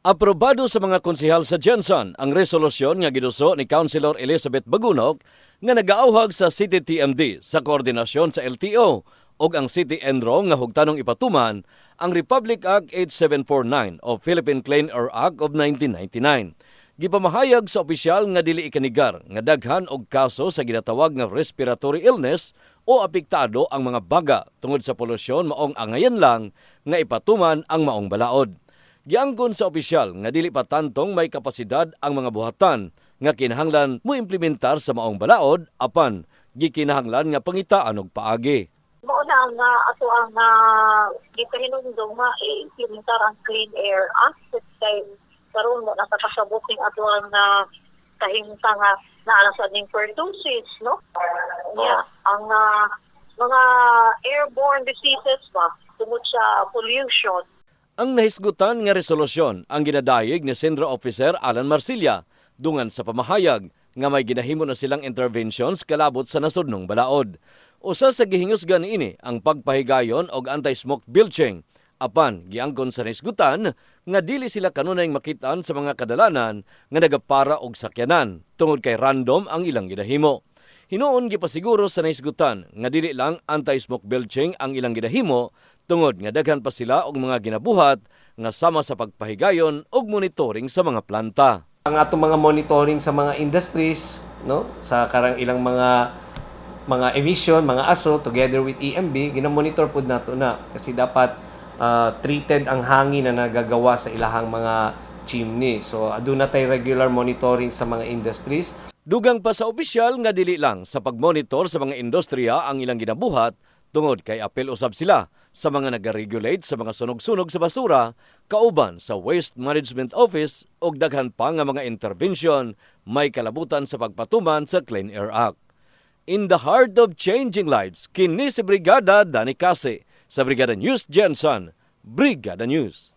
Aprobado sa mga konsehal sa Jensen ang resolusyon nga giduso ni Councilor Elizabeth Bagunok nga nagaauhag sa City TMD sa koordinasyon sa LTO ug ang City Enro nga hugtanong ipatuman ang Republic Act 8749 o Philippine Clean Air Act of 1999. Gipamahayag sa opisyal nga dili ikanigar nga daghan og kaso sa ginatawag nga respiratory illness o apektado ang mga baga tungod sa polusyon maong angayan lang nga ipatuman ang maong balaod. Giangkon sa opisyal nga dili pa tantong may kapasidad ang mga buhatan nga kinahanglan mo implementar sa maong balaod apan gikinahanglan nga pangitaan og paagi. Mao na ang ato ang gipahinungdong ma-implementar ang Clean Air Act kay karon mo nakakasabot ning ato ang kahimtang nga naalasad ning pertussis, no? Yeah, ang mga airborne diseases ba tungod sa pollution. Ang nahisgutan nga resolusyon ang ginadayeg ni Senior Officer Alan Marcilla dungan sa pamahayag nga may ginahimo na silang interventions kalabot sa nasudnong balaod. Usa sa gihingusgan ini ang pagpahigayon og anti-smoke bilging. Apan giangkon sa nahisgutan nga dili sila kanunay makitaan sa mga kadalanan nga nagapara og sakyanan tungod kay random ang ilang ginahimo. Hinuon gipasiguro sa nahisgutan nga dili lang anti-smoke bilging ang ilang ginahimo tungod nga daghan pa sila og mga ginabuhat nga sama sa pagpahigayon og monitoring sa mga planta. Ang atong mga monitoring sa mga industries, no, sa karang ilang mga emission, mga ASO together with EMB, ginamonitor pud nato na kasi dapat treated ang hangin na nagagawa sa ilahang mga chimney. So aduna tay regular monitoring sa mga industries. Dugang pa sa opisyal nga dili lang sa pagmonitor sa mga industriya ang ilang ginabuhat tungod kay apel usab sila sa mga nag-regulate sa mga sunog-sunog sa basura kauban sa Waste Management Office ug daghan pa nga mga intervention may kalabutan sa pagpatuman sa Clean Air Act. In the heart of changing lives, kini si Brigada Dani Case sa Brigada News Jensen, Brigada News.